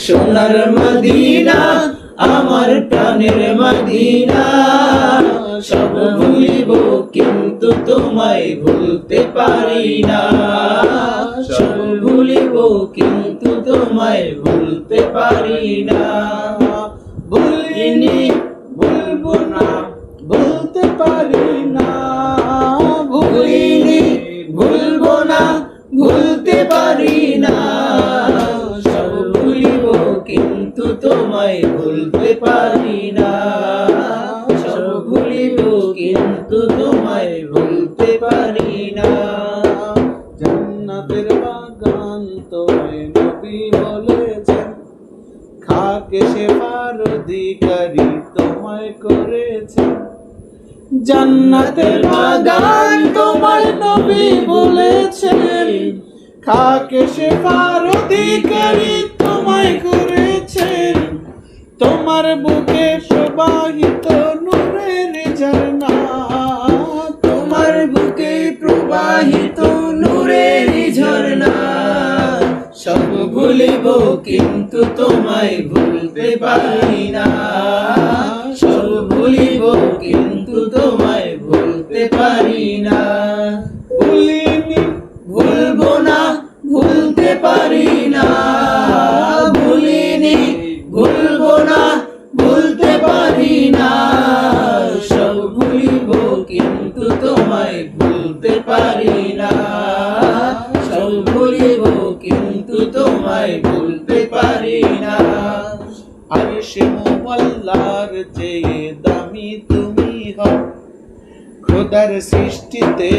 সোনার মদিনা আমার প্রাণের মদিনা, সব ভুলিব কিন্তু তোমায় ভুলতে পারি না। সব ভুলিব কিন্তু তোমায় ভুলতে পারি না। ভুলিনি ভুলবো না, ভুলতে পারি না। ভুলিনি ভুলবো না, ভুলতে পারি না। সব ভুলিব কিন্তু তোমায় ভুলতে পারি না। সব ভুলিব কিন্তু তোমায় ভুলতে পারি না। জান্নাতের বাগান তোমায় নবী বলেছেন, খাকে সেবার অধিকারী তোমায় করেছেন। জান্নাতের বাগান তোমায় নবী বলেছেন, খাকে সেবার অধিকারী তোমায় করেছেন। তোমার বুকে প্রবাহিত নূরের ঝর্ণা, তোমার বুকে প্রবাহিত নূরের ঝর্ণা। সব ভুলিব কিন্তু তোমায় ভুলতে পারি না। সব ভুলিব কিন্তু তোমায় ভুলতে পারি না। ভুলিনি ভুলবো না, ভুলতে পারি না। ভুলিনি ভুলবো না, ভুলতে পারি না। সব ভুলিব কিন্তু তোমায় ভুলতে পারি না। সব ভুলিব কিন্তু তোমায় ভুলতে পারি না। আরশে মুআল্লার চেয়ে দামি তুমি হও, খোদার সৃষ্টিতে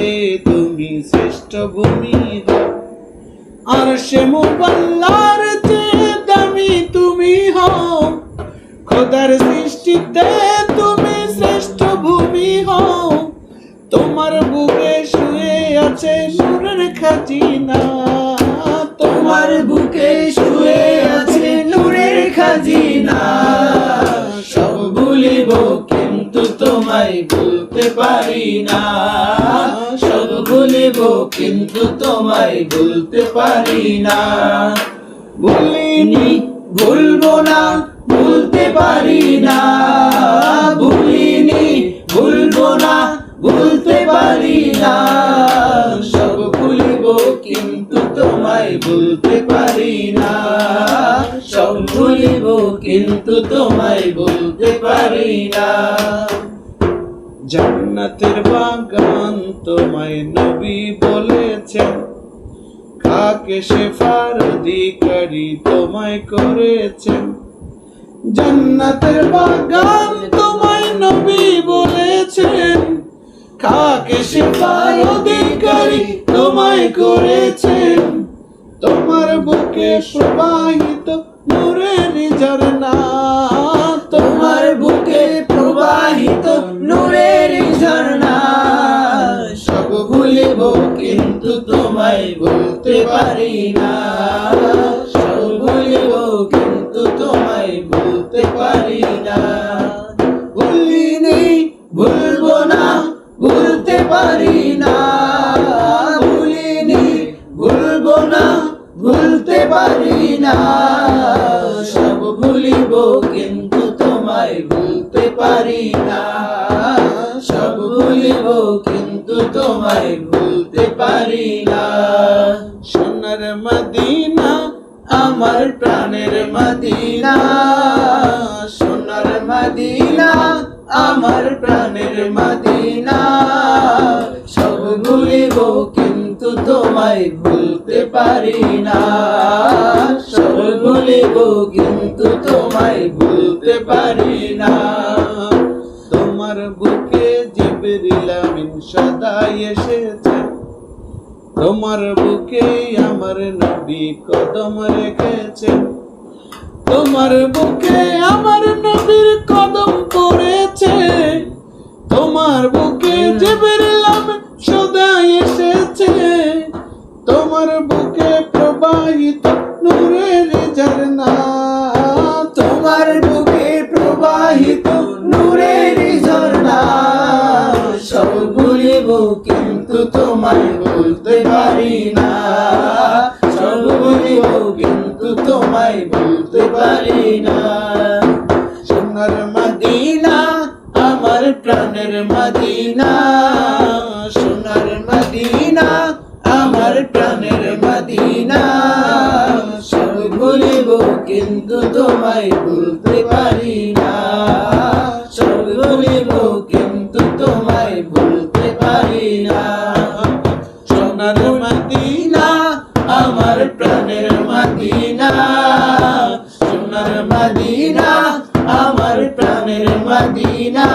তুমি শ্রেষ্ঠ ভূমি হও। আরশে মুআল্লার চেয়ে দামি তুমি হও, খোদার সৃষ্টিতে তুমি শ্রেষ্ঠ ভূমি হও। তোমার বুকে শুয়ে আছে নূরের খাজিনা, তোমার বুকে শুয়ে আছে নূরের খাজিনা। সব ভুলিব কিন্তু তোমায় ভুলতে পারি না। সব ভুলিব কিন্তু তোমায় ভুলতে পারি না। ভুলিনি ভুলবো না, ভুলতে পারি না। ভুলিনি ভুলবো না, ভুলতে পারি না। সব ভুলিব কিন্তু তোমায় ভুলতে পারি না। সব ভুলিব কিন্তু তোমায় ভুলতে পারি না। জান্নাতের বাগান তোমায় নবী বলেছেন, খাকে সেবার অধিকারী তোমায় করেছেন। জান্নাতের বাগান তোমায় নবী বলেছেন, খাকে সেবার অধিকারী তোমায় করেছেন। তোমার বুকে প্রবাহিত নূরের ঝর্ণা, তোমার বুকে প্রবাহিত নূরের ঝর্ণা। সব ভুলিব কিন্তু তোমায় ভুলতে পারি না। সব ভুলিব কিন্তু তোমায় ভুলতে পারি না। ভুলিনি ভুলবো না, ভুলতে পারি না। ভুলিনি ভুলবো না, ভুলতে পারি না। সব ভুলিব কিন্তু তোমায় ভুলতে পারি না। সব ভুলিব কিন্তু তোমায় ভুলতে পারি না। সোনার মদিনা আমার প্রাণের মদিনা। সোনার মদিনা আমার প্রাণের মদিনা। সব ভুলিব কিন্তু তোমায় ভুলতে পারি না। সব ভুলিব কিন্তু তোমায় ভুলতে পারি না। তোমার বুকে জিবরিল আমিন সদা এসেছে, তোমার বুকে আমার নবী কদম রেখেছে। তোমার বুকে আমার নবীর কদম পড়েছে। তোমার বুকে জিবরিল আমিন সদা এসেছে। তোমার বুকে প্রবাহিত নূরের ঝর্ণা, তোমার বুকে প্রবাহিত নূরের ঝর্ণা। সব ভুলিব কিন্তু তোমায় ভুলতে পারি না। সব ভুলিব কিন্তু তোমায় ভুলতে ভুলতে পারি না। সোনার মদিনা আমার প্রাণের মদিনা, সোনার মদিনা, আমার প্রাণের মদিনা। সব ভুলিব কিন্তু তোমায় ভুলতে পারি না, সব ভুলিব কিন্তু তোমায় ভুলতে পারি না। সোনার মদিনা আমার প্রাণের মদিনা, সোনার মদিনা, আমার প্রাণের মদিনা।